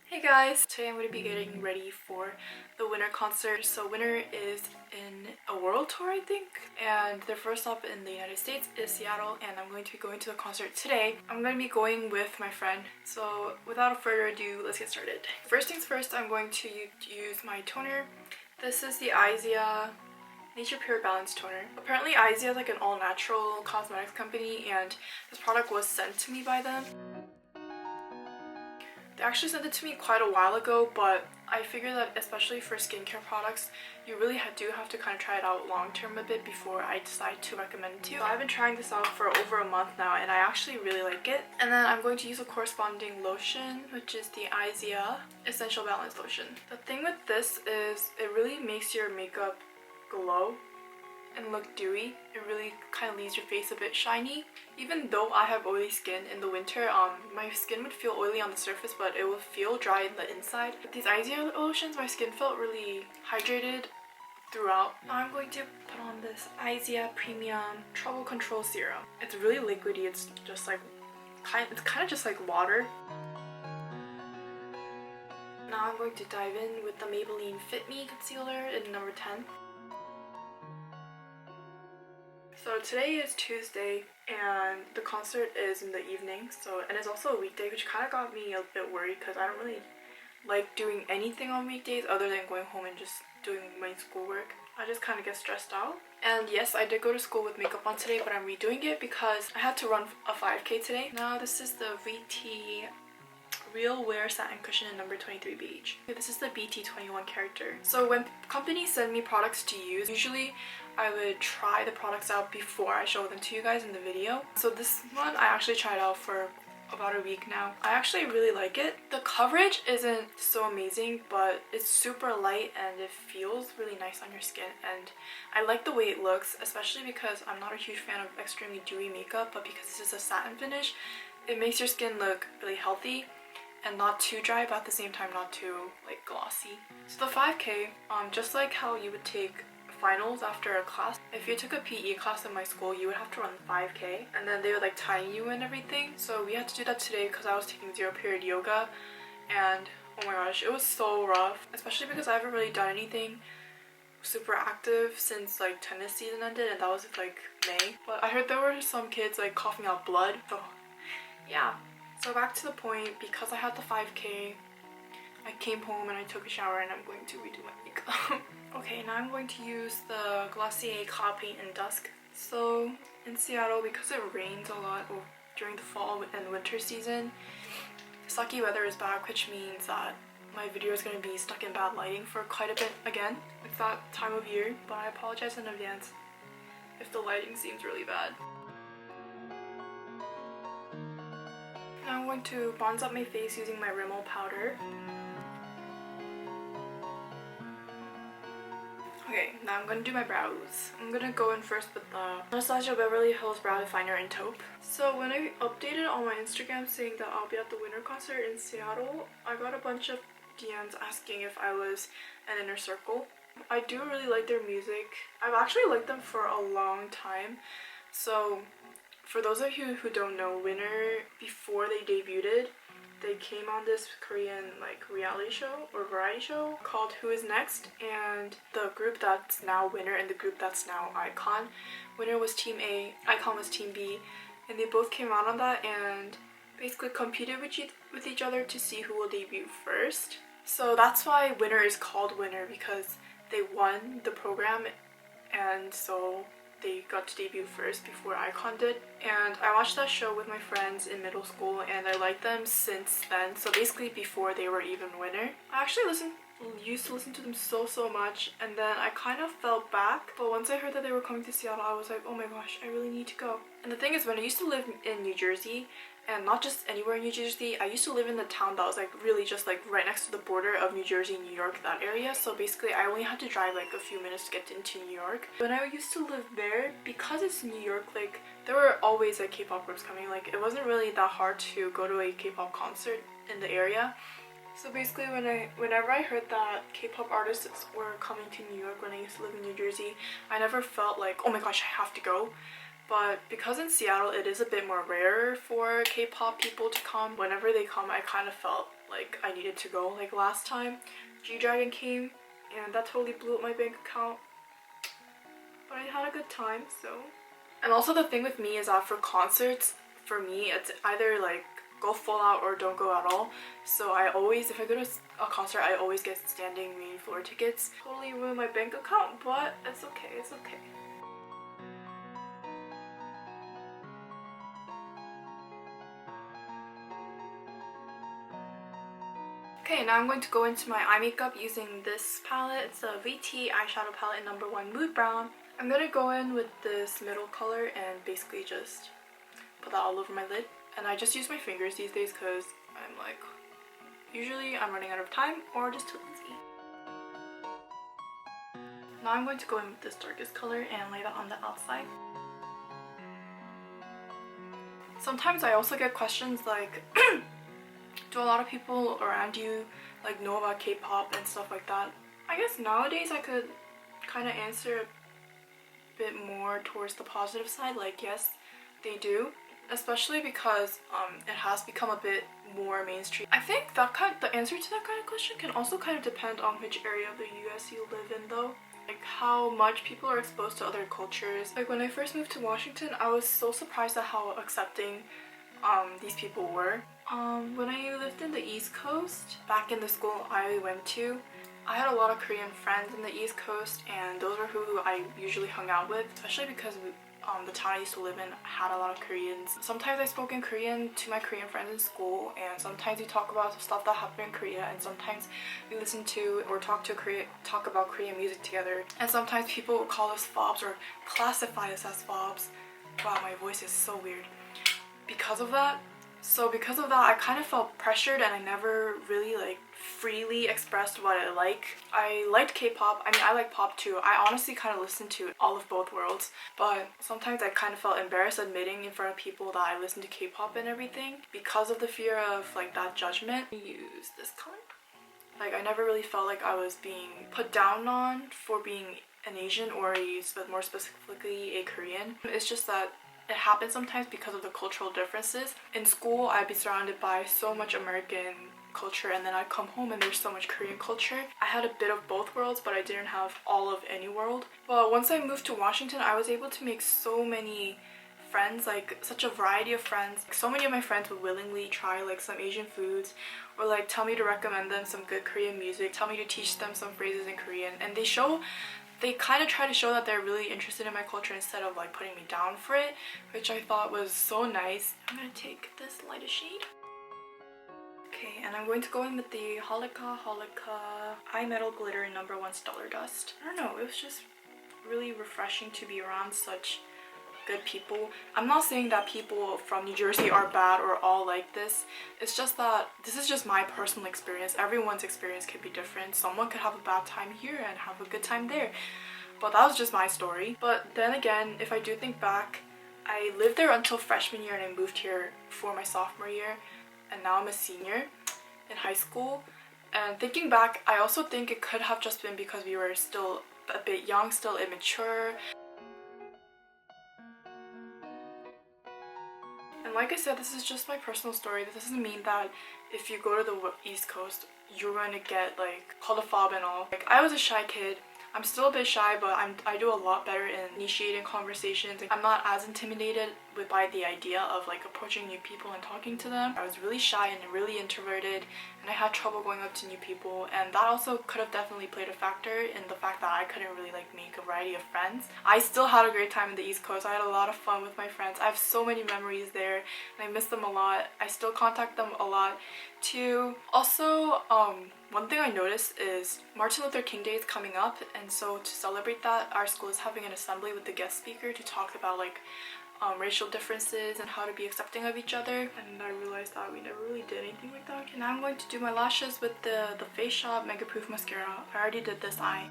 Hey guys, today I'm going to be getting ready for the Winner concert. So Winner is in a world tour, I think, and their first stop in the United States is Seattle, and I'm going to be going to the concert today. I'm going to be going with my friend, so without further ado, let's get started. First things first, I'm going to use my toner. This is the Izia Nature Pure Balance Toner. Apparently Izia is like an all-natural cosmetics company, and this product was sent to me by them. They actually sent it to me quite a while ago, but I figure that especially for skincare products, you really do have to kind of try it out long term a bit before I decide to recommend it to you. So I've been trying this out for over a month now, and I actually really like it. And then I'm going to use a corresponding lotion, which is the Izia Essential Balance Lotion. The thing with this is it really makes your makeup glow and look dewy. It really kind of leaves your face a bit shiny. Even though I have oily skin in the winter, my skin would feel oily on the surface, but it would feel dry in the inside. With these Izia lotions, my skin felt really hydrated throughout. Now I'm going to put on this Izia Premium Trouble Control Serum. It's really liquidy. It's just like kind of just like water. Now I'm going to dive in with the Maybelline Fit Me Concealer in number 10. So today is Tuesday and the concert is in the evening, and it's also a weekday, which kind of got me a bit worried because I don't really like doing anything on weekdays other than going home and just doing my schoolwork. I just kind of get stressed out. And yes, I did go to school with makeup on today, but I'm redoing it because I had to run a 5K today. Now this is the VT Real Wear Satin Cushion in number 23 beige. This is the BT21 character. So when companies send me products to use, usually I would try the products out before I show them to you guys in the video. So this one I actually tried out for about a week now. I actually really like it. The coverage isn't so amazing, but it's super light and it feels really nice on your skin, and I like the way it looks, especially because I'm not a huge fan of extremely dewy makeup, but because this is a satin finish, it makes your skin look really healthy and not too dry, but at the same time not too like glossy. So the 5K, just like how you would take finals after a class, if you took a PE class in my school, you would have to run 5K, and then they would like tie you and everything. So we had to do that today because I was taking 0 period yoga, and oh my gosh, it was so rough, especially because I haven't really done anything super active since like tennis season ended, and that was like May. But I heard there were some kids like coughing out blood, so yeah. So back to the point, because I had the 5K, I came home and I took a shower and I'm going to redo my makeup. Okay, now I'm going to use the Glossier Cloud Paint in Dusk. So in Seattle, because it rains a lot during the fall and winter season, sucky weather is back, which means that my video is going to be stuck in bad lighting for quite a bit again. It's that time of year, but I apologize in advance if the lighting seems really bad. Now I'm going to bronze up my face using my Rimmel powder. Okay, now I'm going to do my brows. I'm going to go in first with the Anastasia Beverly Hills Brow Definer in Taupe. So when I updated on my Instagram saying that I'll be at the Winner concert in Seattle, I got a bunch of DMs asking if I was an Inner Circle. I do really like their music. I've actually liked them for a long time. So for those of you who don't know, Winner, before they debuted, they came on this Korean like reality show or variety show called Who Is Next, and the group that's now Winner and the group that's now iKON. Winner was Team A, iKON was Team B, and they both came out on that and basically competed with each other to see who will debut first. So that's why Winner is called Winner, because they won the program, and so they got to debut first before iKON did. And I watched that show with my friends in middle school, and I liked them since then. So basically before they were even Winner. I actually used to listen to them so much, and then I kind of fell back. But once I heard that they were coming to Seattle, I was like, oh my gosh, I really need to go. And the thing is, when I used to live in New Jersey, and not just anywhere in New Jersey, I used to live in the town that was like really just like right next to the border of New Jersey and New York, that area. So basically I only had to drive like a few minutes to get into New York. When I used to live there, because it's New York, like there were always like K-pop groups coming. Like it wasn't really that hard to go to a K-pop concert in the area. So basically whenever I heard that K-pop artists were coming to New York when I used to live in New Jersey, I never felt like, oh my gosh, I have to go. But because in Seattle it is a bit more rare for K-pop people to come, whenever they come I kind of felt like I needed to go. Like last time G-Dragon came and that totally blew up my bank account. But I had a good time, so. And also the thing with me is that for concerts, for me it's either like go full out or don't go at all. So I always, if I go to a concert, I always get standing main floor tickets. Totally ruined my bank account, but it's okay, it's okay. Okay, now I'm going to go into my eye makeup using this palette. It's a VT eyeshadow palette in number 1 Mood Brown. I'm gonna go in with this middle color and basically just put that all over my lid. And I just use my fingers these days because I'm like, usually I'm running out of time or just too lazy. Now I'm going to go in with this darkest color and lay that on the outside. Sometimes I also get questions like, do a lot of people around you like know about K-pop and stuff like that? I guess nowadays I could kind of answer a bit more towards the positive side, like yes, they do. Especially because it has become a bit more mainstream. I think the answer to that kind of question can also kind of depend on which area of the US you live in though. Like how much people are exposed to other cultures. Like when I first moved to Washington, I was so surprised at how accepting these people were. When I lived in the East Coast, back in the school I went to, I had a lot of Korean friends in the East Coast and those were who I usually hung out with, especially because the town I used to live in had a lot of Koreans. Sometimes I spoke in Korean to my Korean friends in school, and sometimes we talk about stuff that happened in Korea, and sometimes we listen to or talk about Korean music together. And sometimes people would call us fobs or classify us as fobs. Wow, my voice is so weird. Because of that, I kind of felt pressured and I never really like freely expressed what I like. I liked K-pop. I mean, I like pop too. I honestly kind of listened to all of both worlds, but sometimes I kind of felt embarrassed admitting in front of people that I listened to K-pop and everything because of the fear of like that judgment. Use this color. Like I never really felt like I was being put down on for being an Asian or more specifically a Korean. It's just that it happens sometimes because of the cultural differences. In school, I'd be surrounded by so much American culture and then I'd come home and there's so much Korean culture. I had a bit of both worlds, but I didn't have all of any world. But once I moved to Washington, I was able to make so many friends, like such a variety of friends. So many of my friends would willingly try like some Asian foods or like tell me to recommend them some good Korean music, tell me to teach them some phrases in Korean, and they kind of try to show that they're really interested in my culture instead of like putting me down for it, which I thought was so nice. I'm gonna take this lightest shade. Okay, and I'm going to go in with the Holika Eye Metal Glitter in number 1 Stellar Dust. I don't know, it was just really refreshing to be around such good people. I'm not saying that people from New Jersey are bad or all like this. It's just that this is just my personal experience. Everyone's experience could be different. Someone could have a bad time here and have a good time there. But that was just my story. But then again, if I do think back, I lived there until freshman year and I moved here for my sophomore year. And now I'm a senior in high school. And thinking back, I also think it could have just been because we were still a bit young, still immature. And like I said, this is just my personal story. This doesn't mean that if you go to the East Coast, you're going to get like called a fob and all. Like I was a shy kid. I'm still a bit shy, but I do a lot better in initiating conversations. I'm not as intimidated by the idea of like approaching new people and talking to them. I was really shy and really introverted, and I had trouble going up to new people, and that also could have definitely played a factor in the fact that I couldn't really like make a variety of friends. I still had a great time in the East Coast. I had a lot of fun with my friends. I have so many memories there and I miss them a lot. I still contact them a lot too. Also, one thing I noticed is Martin Luther King Day is coming up, and so to celebrate that, our school is having an assembly with the guest speaker to talk about like racial differences and how to be accepting of each other. And I realized that we never really did anything like that. Okay, now I'm going to do my lashes with the Face Shop Mega Proof Mascara. I already did this eye.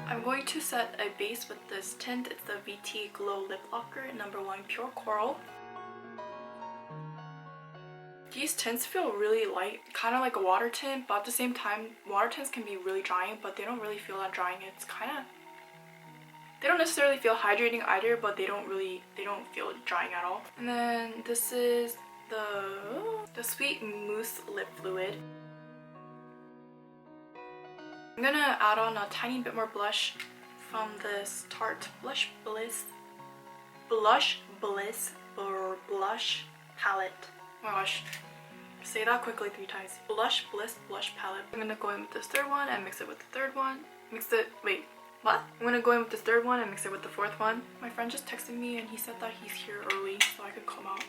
I'm going to set a base with this tint. It's the VT Glow Lip Locker, number 1 Pure Coral. These tints feel really light, kind of like a water tint, but at the same time, water tints can be really drying, but they don't really feel that drying. It's kind of, they don't necessarily feel hydrating either, but they don't feel drying at all. And then this is the Sweet Mousse Lip Fluid. I'm gonna add on a tiny bit more blush from this Tarte Blush Bliss palette. Oh my gosh, say that quickly 3 times. Blush Bliss blush palette. I'm gonna go in with this third one and mix it with the third one. I'm gonna go in with this third one and mix it with the fourth one. My friend just texted me and he said that he's here early so I could come out.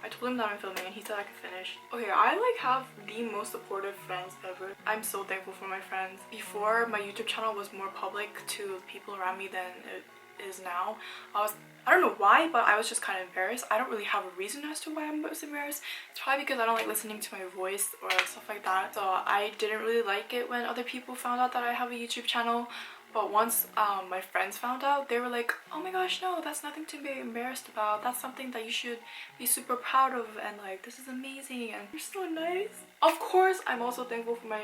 I told him that I'm filming and he said I could finish. Okay, I have the most supportive friends ever. I'm so thankful for my friends. Before, my YouTube channel was more public to people around me than it is now. I don't know why, but I was just kind of embarrassed. I don't really have a reason as to why I'm most embarrassed. It's probably because I don't like listening to my voice or stuff like that. So I didn't really like it when other people found out that I have a YouTube channel. But once my friends found out, they were like, oh my gosh, no, that's nothing to be embarrassed about. That's something that you should be super proud of, and like, this is amazing and you're so nice. Of course, I'm also thankful for my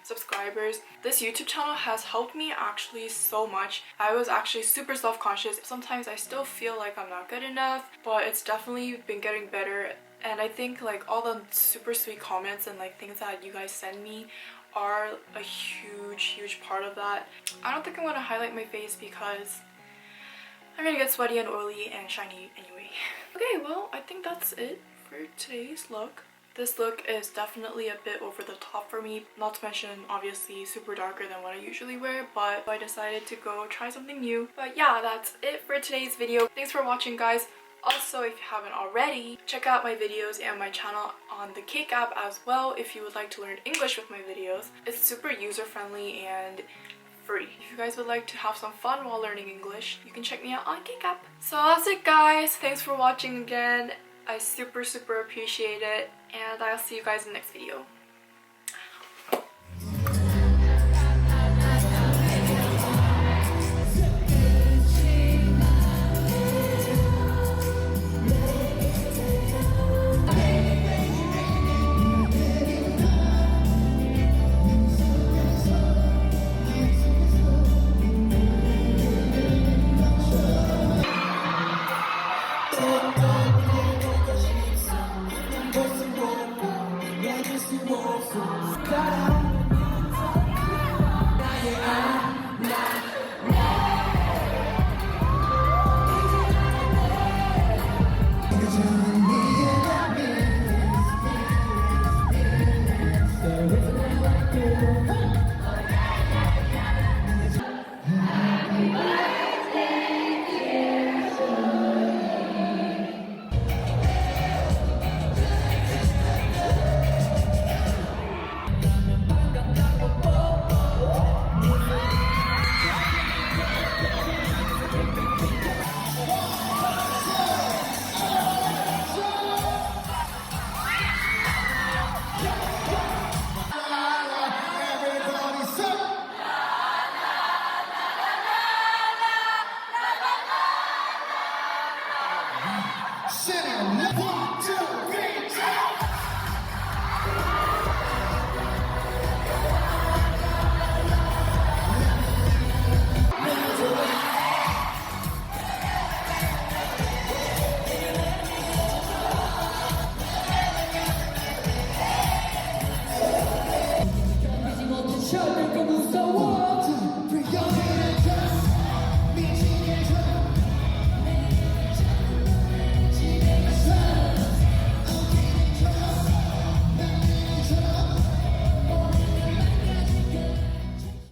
subscribers. This YouTube channel has helped me actually so much. I was actually super self-conscious. Sometimes I still feel like I'm not good enough, but it's definitely been getting better. And I think like all the super sweet comments and like things that you guys send me are a huge part of that. I don't think I want to highlight my face because I'm gonna get sweaty and oily and shiny anyway. Okay, well, I think that's it for today's look. This look is definitely a bit over the top for me, not to mention obviously super darker than what I usually wear, but I decided to go try something new. But yeah, that's it for today's video. Thanks for watching, guys. Also, if you haven't already, check out my videos and my channel on the Cake app as well if you would like to learn English with my videos. It's super user-friendly and free. If you guys would like to have some fun while learning English, you can check me out on Cake app. So that's it, guys. Thanks for watching again. I super appreciate it, and I'll see you guys in the next video. Sitting, 1, 2,